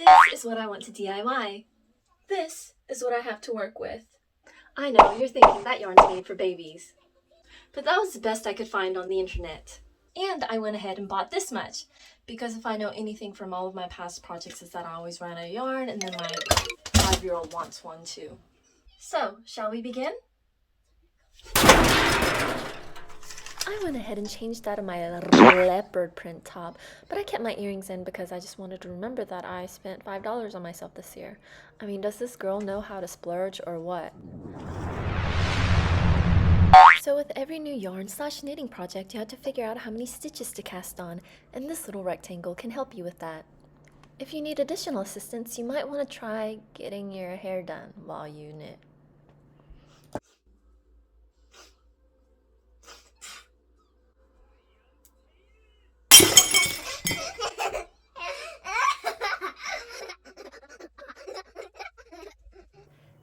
This is what I want to DIY. This is what I have to work with. I know, you're thinking that yarn's made for babies. But that was the best I could find on the internet. And I went ahead and bought this much, because if I know anything from all of my past projects is that I always ran out of yarn, and then my 5-year-old wants one too. So, shall we begin? I went ahead and changed out of my leopard print top, but I kept my earrings in because I just wanted to remember that I spent $5 on myself this year. I mean, does this girl know how to splurge or what? So with every new yarn/knitting project, you have to figure out how many stitches to cast on, and this little rectangle can help you with that. If you need additional assistance, you might want to try getting your hair done while you knit.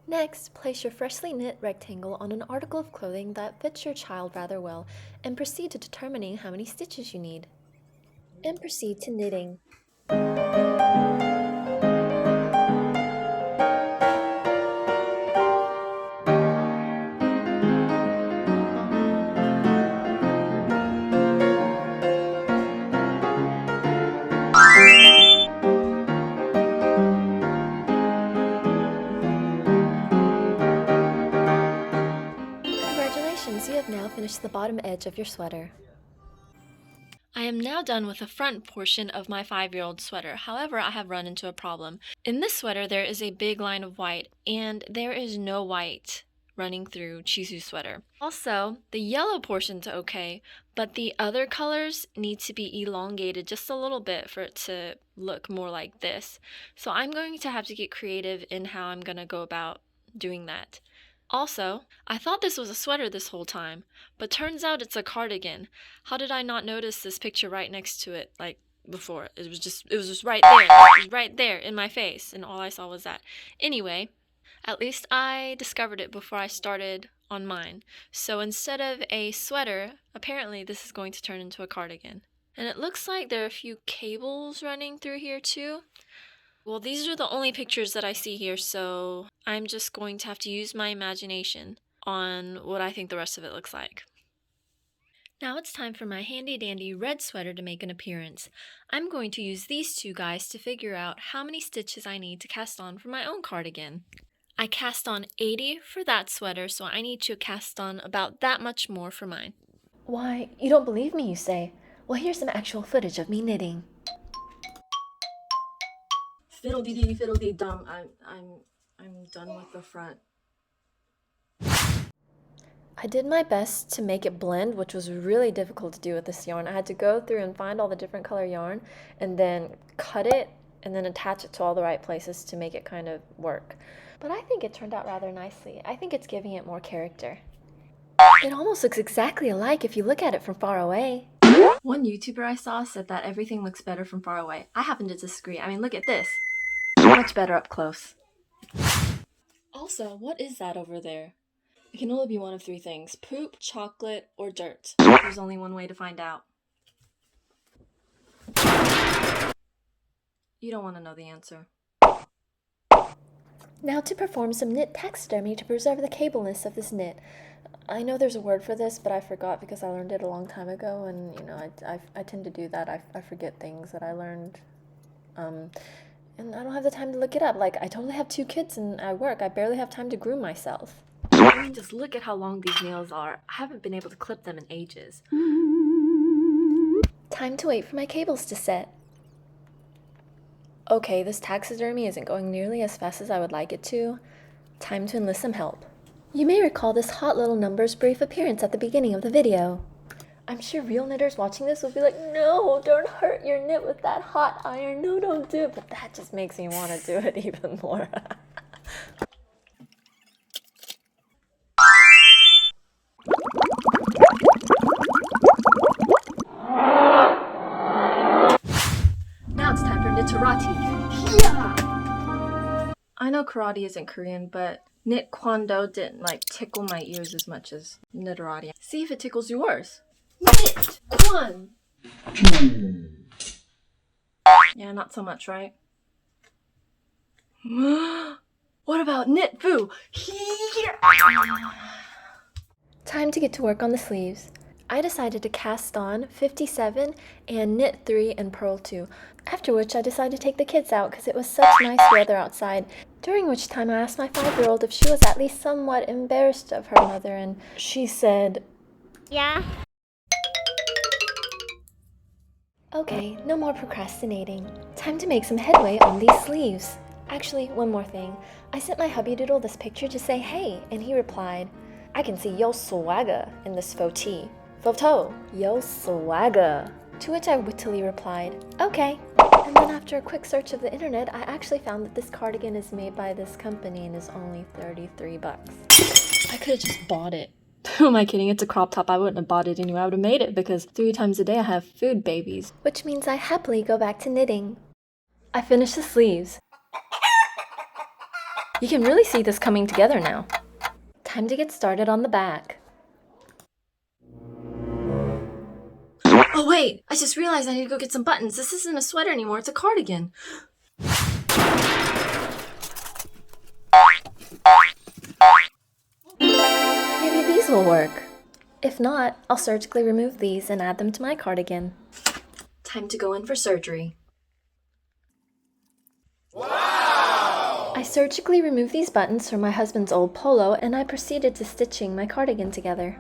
Next, place your freshly knit rectangle on an article of clothing that fits your child rather well, and proceed to determining how many stitches you need. And proceed to knitting. Congratulations, you have now finished the bottom edge of your sweater. I am now done with the front portion of my 5-year-old sweater. However, I have run into a problem. In this sweater, there is a big line of white, and there is no white running through Chisu's sweater. Also, the yellow portion's okay, but the other colors need to be elongated just a little bit for it to look more like this. So I'm going to have to get creative in how I'm going to go about doing that. Also, I thought this was a sweater this whole time, but turns out it's a cardigan. How did I not notice this picture right next to it, like, before? It was just right there. It was right there in my face, and all I saw was that. Anyway, at least I discovered it before I started on mine. So instead of a sweater, apparently this is going to turn into a cardigan. And it looks like there are a few cables running through here too. Well, these are the only pictures that I see here, so I'm just going to have to use my imagination on what I think the rest of it looks like. Now it's time for my handy-dandy red sweater to make an appearance. I'm going to use these two guys to figure out how many stitches I need to cast on for my own cardigan. I cast on 80 for that sweater, so I need to cast on about that much more for mine. Why, you don't believe me, you say? Well, here's some actual footage of me knitting. Fiddle-dee-dee, fiddle-dee-dum. I'm done with the front. I did my best to make it blend, which was really difficult to do with this yarn. I had to go through and find all the different color yarn and then cut it and then attach it to all the right places to make it kind of work. But I think it turned out rather nicely. I think it's giving it more character. It almost looks exactly alike if you look at it from far away. One YouTuber I saw said that everything looks better from far away. I happen to disagree. I mean, look at this. Much better up close. Also, what is that over there? It can only be one of 3 things: poop, chocolate, or dirt. There's only one way to find out. You don't want to know the answer. Now to perform some knit taxidermy to preserve the cableness of this knit. I know there's a word for this, but I forgot because I learned it a long time ago, and you know, I tend to do that. I forget things that I learned. And I don't have the time to look it up. Like, I totally have 2 kids and I work. I barely have time to groom myself. I mean, just look at how long these nails are. I haven't been able to clip them in ages. Time to wait for my cables to set. Okay, this taxidermy isn't going nearly as fast as I would like it to. Time to enlist some help. You may recall this hot little number's brief appearance at the beginning of the video. I'm sure real knitters watching this will be like, no, don't hurt your knit with that hot iron. No, don't do it. But that just makes me want to do it even more. Now it's time for Knitterati. Yeah! I know karate isn't Korean, but Knit Kwando didn't tickle my ears as much as Knitterati. See if it tickles yours. Knit Kwan. Yeah, not so much, right? What about knit foo? Time to get to work on the sleeves. I decided to cast on 57 and knit 3 and purl 2, after which I decided to take the kids out because it was such nice weather outside, during which time I asked my 5-year-old if she was at least somewhat embarrassed of her mother, and she said, Yeah. okay, no more procrastinating. Time to make some headway on these sleeves. Actually, one more thing. I sent my hubby doodle this picture to say hey, and he replied, I can see yo swagger in this photo. Photo, yo swagger. To which I wittily replied, okay. And then after a quick search of the internet, I actually found that this cardigan is made by this company and is only 33 bucks. I could have just bought it. Who am I kidding? It's a crop top. I wouldn't have bought it anyway. I would have made it because 3 times a day I have food babies. Which means I happily go back to knitting. I finished the sleeves. You can really see this coming together now. Time to get started on the back. Oh wait, I just realized I need to go get some buttons. This isn't a sweater anymore, it's a cardigan. Maybe these will work. If not, I'll surgically remove these and add them to my cardigan. Time to go in for surgery. Wow! I surgically removed these buttons from my husband's old polo and I proceeded to stitching my cardigan together.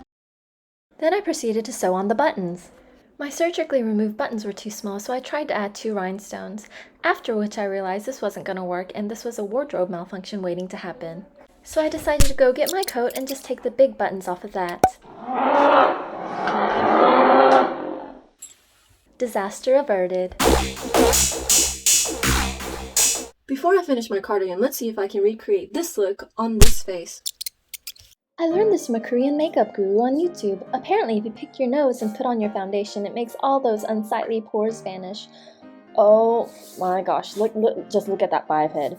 Then I proceeded to sew on the buttons. My surgically removed buttons were too small, so I tried to add 2 rhinestones, after which I realized this wasn't going to work and this was a wardrobe malfunction waiting to happen. So I decided to go get my coat and just take the big buttons off of that. Disaster averted. Before I finish my cardigan, let's see if I can recreate this look on this face. I learned this from a Korean makeup guru on YouTube. Apparently, if you pick your nose and put on your foundation, it makes all those unsightly pores vanish. Oh my gosh, just look at that 5 head.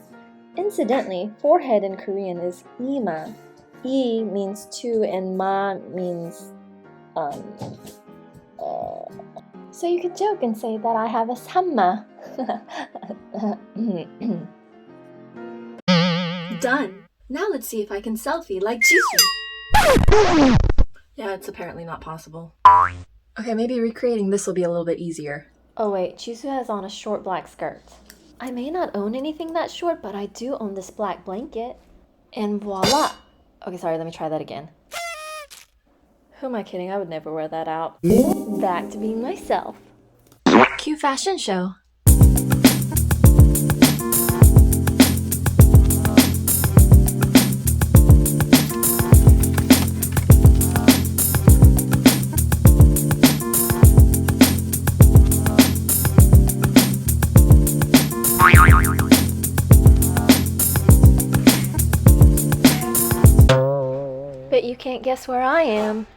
Incidentally, forehead in Korean is ima. I means 2 and ma means So you could joke and say that I have a samma. Done. Now let's see if I can selfie like Jisoo. Yeah, it's apparently not possible. Okay, maybe recreating this will be a little bit easier. Oh wait, Jisoo has on a short black skirt. I may not own anything that short, but I do own this black blanket. And voila! Okay, sorry, let me try that again. Who am I kidding? I would never wear that out. Back to being myself. Cue fashion show. But you can't guess where I am.